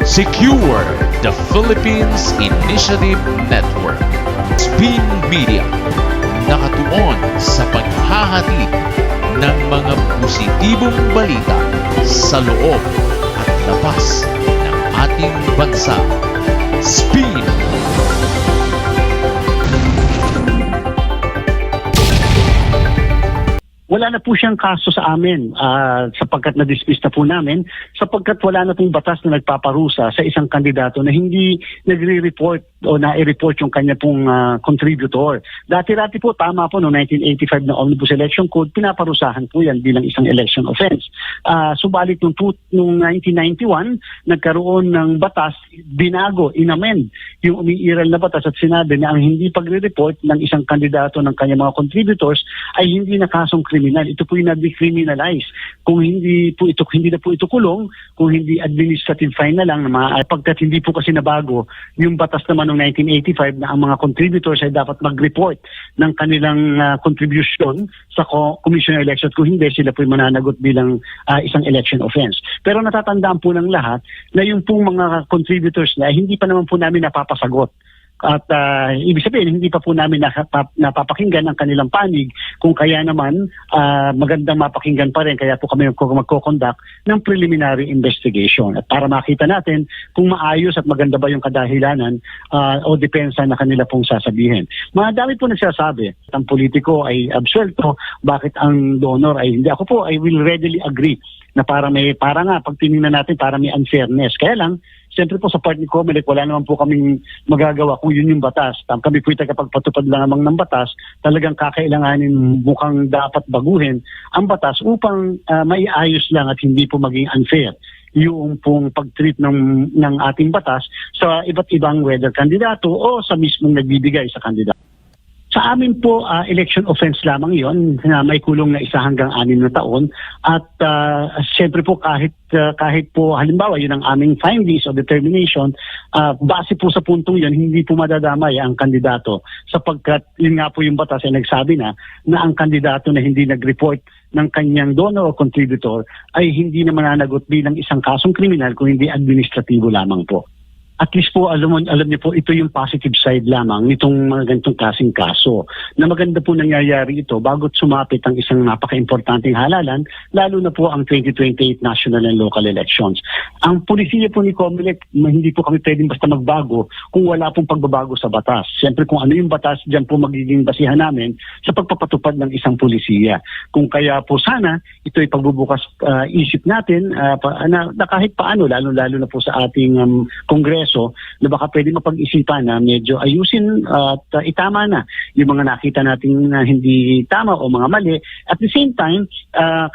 Secure the Philippines Initiative Network. Spin Media, nakatuon sa paghahatid ng mga positibong balita sa loob at labas ng ating bansa. Spin! Wala na po siyang kaso sa amin sapagkat na-dismiss na po namin, sapagkat wala na pong batas na nagpaparusa sa isang kandidato na hindi nagre-report o na-report yung kanya pong contributor. Dati-dati po, tama po, noong 1985 na Omnibus Election Code, pinaparusahan po yan bilang isang election offense. Subalit noong 1991, nagkaroon ng batas, binago, inamend yung umiiral na batas at sinabi na ang hindi pagre-report ng isang kandidato ng kanyang mga contributors ay hindi na kasong kriminal. Ito po yung na-decriminalize. Kung hindi na po ito kulong, kung hindi administrative fine na lang, pagkat hindi po kasi nabago yung batas naman noong 1985 na ang mga contributors ay dapat mag-report ng kanilang contribution sa Commission on Elections. Kung hindi, sila po yung mananagot bilang isang election offense. Pero natatandaan po ng lahat na yung pong mga contributors na hindi pa naman po namin napapasagot. At ibig sabihin, hindi pa po namin napapakinggan ang kanilang panig, kung kaya naman magandang mapakinggan pa rin, kaya po kami magko-conduct ng preliminary investigation. At para makita natin kung maayos at maganda ba yung kadahilanan o depensa na kanila pong sasabihin. Madami po nagsasabi, ang politiko ay absuelto, bakit ang donor ay hindi. Ako po, I will readily agree na para nga, pag tinignan natin, para may unfairness. Kaya lang, siyempre po sa part ni Comelec, wala naman po kaming magagawa kung yun yung batas. Kami po tagapagpatupad lamang ng batas, talagang kakailanganin mukhang dapat baguhin ang batas upang maiayos lang at hindi po maging unfair yung pong pag-treat ng ating batas sa iba't ibang whether kandidato o sa mismong nagbibigay sa kandidato. Sa amin po, election offense lamang yon na may kulong na 1 hanggang 6 na taon. At siyempre po kahit po halimbawa yun ang aming findings o determination, base po sa puntong yun, hindi po madadamay ang kandidato. Sapagkat yun nga po yung batas ay nagsabi na ang kandidato na hindi nag-report ng kanyang donor o contributor ay hindi na mananagot bilang isang kasong kriminal kung hindi administratibo lamang po. At least po, alam niyo po, ito yung positive side lamang nitong mga ganitong klaseng kaso. Na maganda po nangyayari ito bago't sumapit ang isang napaka-importanting halalan, lalo na po ang 2028 national and local elections. Ang polisiya po ni Comelec, hindi po kami pwedeng basta magbago kung wala pong pagbabago sa batas. Siyempre kung ano yung batas, diyan po magiging basihan namin sa pagpapatupad ng isang polisiya. Kung kaya po sana, ito ay pagbubukas isip natin na kahit paano, lalo na po sa ating Kongreso, na baka pwede mapag-isipan na medyo ayusin at itama na yung mga nakita natin na hindi tama o mga mali. At the same time,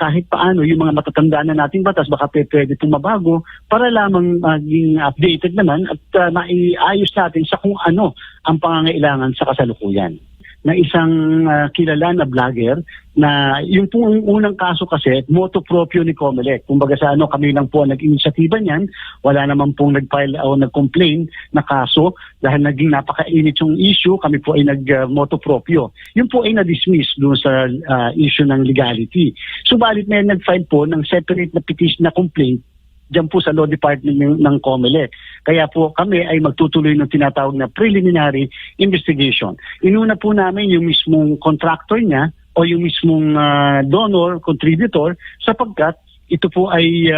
kahit paano yung mga matatanda na nating batas, baka pwede itong mabago para lamang maging updated naman at maiayos natin sa kung ano ang pangangailangan sa kasalukuyan. Na isang kilala na vlogger na yung pong unang kaso kasi motu proprio ni Comelec. Kumbaga sa kami lang po nag-inisyatiba niyan, wala naman pong nag-file o nag-complain na kaso dahil naging napakainit yung issue, kami po ay nag-motu proprio. Yun po ay na-dismiss doon sa issue ng legality. Subalit may nag-file po ng separate na petition na complaint diyan po sa Law Department ng Comelec. Kaya po kami ay magtutuloy ng tinatawag na preliminary investigation. Inuna po namin yung mismong contractor niya o yung mismong donor, contributor, sapagkat ito po ay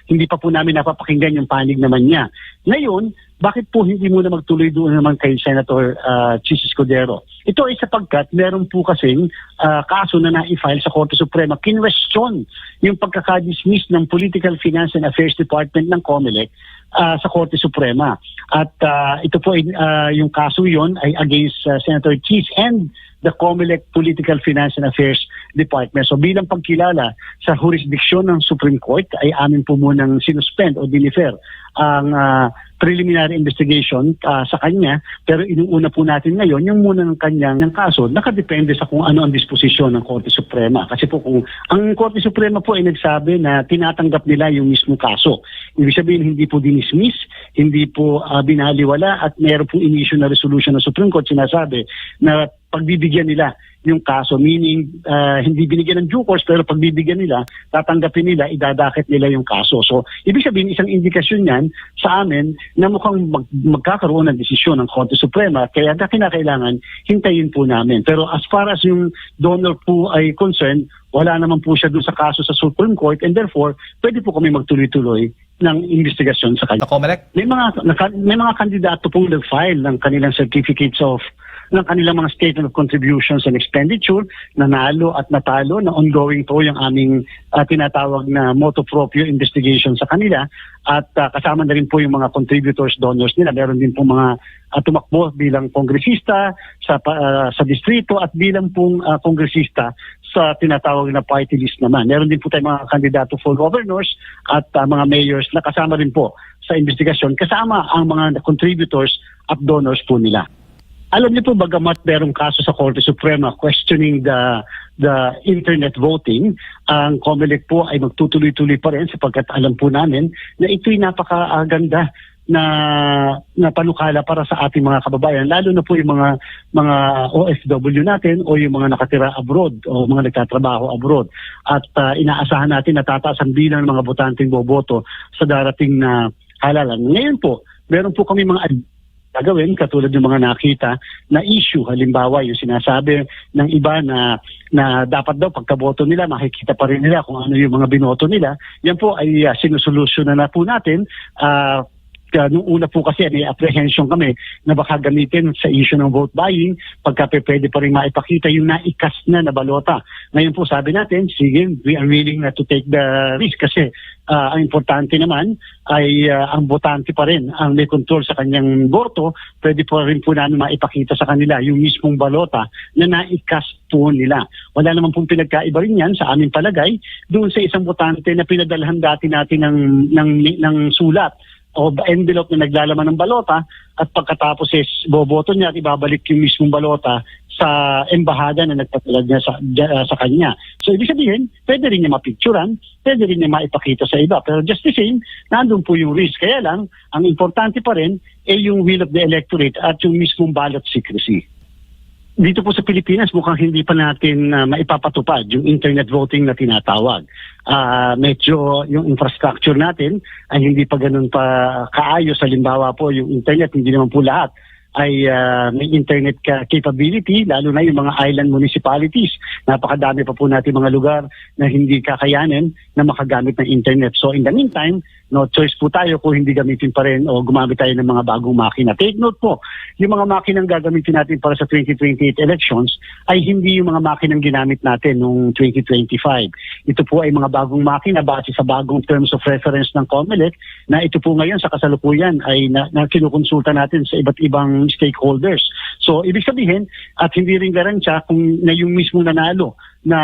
hindi pa po namin napapakinggan yung panig naman niya. Ngayon, bakit po hindi muna magtuloy doon naman kay Senator Chis Escudero? Ito ay sapagkat meron po kasing kaso na na-file sa Korte Suprema, kinwestiyon yung pagkakadismiss ng Political Finance and Affairs Department ng Comelec sa Korte Suprema. At ito po ay yung kaso yon ay against Senator Chis and the Comelec Political Finance and Affairs Department. So bilang pagkilala sa jurisdiction ng Supreme Court ay amin po munang sinuspend o dinifer ang preliminary investigation sa kanya, pero inuuna po natin ngayon yung muna ng kanyang kaso, nakadepende sa kung ano ang disposisyon ng Korte Suprema. Kasi po kung ang Korte Suprema po ay nagsabi na tinatanggap nila yung mismo kaso, ibig sabihin hindi po dinismiss, hindi po binaliwala at meron po in-issue na resolution ng Supreme Court sinasabi na pagbibigyan nila yung kaso, meaning hindi binigyan ng due course pero pagbibigyan nila, tatanggapin nila, idadakit nila yung kaso. So, ibig sabihin, isang indikasyon yan sa amin na mukhang magkakaroon ng desisyon ng Korte Suprema, kaya kinakailangan hintayin po namin. Pero as far as yung donor po ay concerned, wala naman po siya doon sa kaso sa Supreme Court and therefore, pwede po kami magtuloy-tuloy ng investigasyon sa kanya. Comelec? May mga kandidato pong nag-file ng kanilang certificates of ng kanilang mga statement of contributions and expenditure, nanalo at natalo, na ongoing po yung aming tinatawag na motu proprio investigation sa kanila, at kasama na rin po yung mga contributors, donors nila. Meron din po mga tumakbo bilang kongresista sa distrito at bilang pong kongresista sa tinatawag na party list naman. Meron din po tayong mga kandidato for governors at mga mayors na kasama rin po sa investigasyon, kasama ang mga contributors at donors po nila. Alam niyo po, bagamat merong kaso sa Korte Suprema questioning the internet voting, ang COMELEC po ay magtutuloy-tuloy pa rin sapagkat alam po namin na ito'y napakaganda na panukala para sa ating mga kababayan, lalo na po yung mga OFW natin o yung mga nakatira abroad o mga nagtatrabaho abroad. At inaasahan natin na tataas ang bilang ng mga botanteng boboto sa darating na halalan. Ngayon po, meron po kami mga gagawin katulad ng mga nakita na issue. Halimbawa, yung sinasabi ng iba na dapat daw pagkaboto nila, makikita pa rin nila kung ano yung mga binoto nila. Yan po ay sinusolusyon na po natin. Nung una po kasi may apprehension kami na baka gamitin sa issue ng vote buying pagka pwede pa rin maipakita yung naikas na balota. Ngayon po sabi natin, sige, we are willing na to take the risk kasi ang importante naman ay ang botante pa rin ang may control sa kanyang boto. Pwede po rin po namin maipakita sa kanila yung mismong balota na naikas po nila. Wala naman pong pinagkaiba rin yan sa aming palagay doon sa isang botante na pinadalhan dati natin ng sulat o envelope na naglalaman ng balota at pagkatapos boboto niya at ibabalik yung mismong balota sa embahada na nagpatulad niya sa kanya. So ibig sabihin, pwede rin niya mapicturan, pwede rin niya maipakita sa iba. Pero just the same, nandun po yung risk. Kaya lang, ang importante pa rin ay yung will of the electorate at yung mismong ballot secrecy. Dito po sa Pilipinas, mukhang hindi pa natin maipapatupad yung internet voting na tinatawag. Medyo yung infrastructure natin ay hindi pa ganun pa kaayos. Halimbawa po, yung internet, hindi naman po lahat ay may internet capability, lalo na yung mga island municipalities. Napakadami pa po natin mga lugar na hindi kakayanin na makagamit ng internet. So in the meantime, no choice po tayo kung hindi gamitin pa rin o gumamit tayo ng mga bagong makina. Take note po, yung mga makinang gagamitin natin para sa 2028 elections ay hindi yung mga makinang ginamit natin noong 2025. Ito po ay mga bagong makina base sa bagong terms of reference ng COMELEC na ito po ngayon sa kasalukuyan ay na kinukonsulta natin sa iba't ibang stakeholders. So, ibig sabihin, at hindi rin garansya kung na yung mismo nanalo na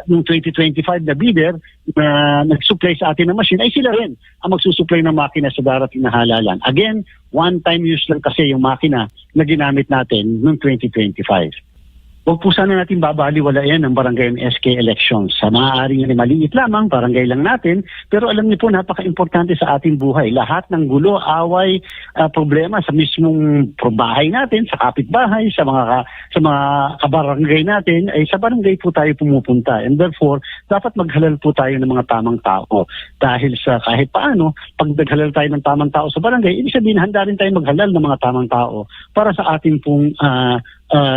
noong 2025 na bidder na nag-supply sa atin ng machine, ay sila rin ang magsusupply ng makina sa darating na halalan. Again, one-time use lang kasi yung makina na ginamit natin noong 2025. Huwag po sana natin babaliwalayan ang barangay SK elections. Sa maaaring maliit lamang, barangay lang natin, pero alam niyo po, napaka-importante sa ating buhay. Lahat ng gulo, away, problema sa mismong bahay natin, sa kapitbahay, sa mga kabarangay natin, ay sa barangay po tayo pumupunta. And therefore, dapat maghalal po tayo ng mga tamang tao. Dahil sa kahit paano, pag naghalal tayo ng tamang tao sa barangay, ibig sabihin, handa rin tayo maghalal ng mga tamang tao para sa ating pong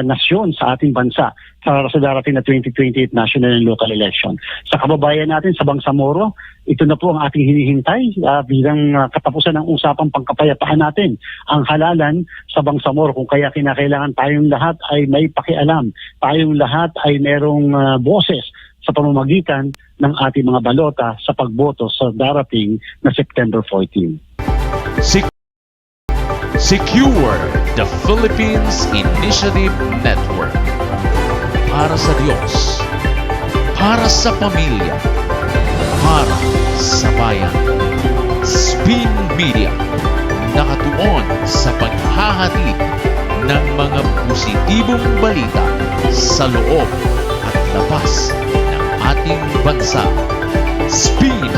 nasyon, sa ating bansa sa darating na 2028 national and local election. Sa kababayan natin sa Bangsamoro, ito na po ang ating hinihintay bilang katapusan ng usapang pangkapayapaan natin, ang halalan sa Bangsamoro. Kung kaya kinakailangan tayong lahat ay may pakialam, tayong lahat ay merong boses sa pamamagitan ng ating mga balota sa pagboto sa darating na September 14. Secure the Philippines Initiative Network. Para sa Diyos, para sa pamilya, para sa bayan. Spin Media, nakatuon sa paghahatid ng mga positibong balita sa loob at labas ng ating bansa. Spin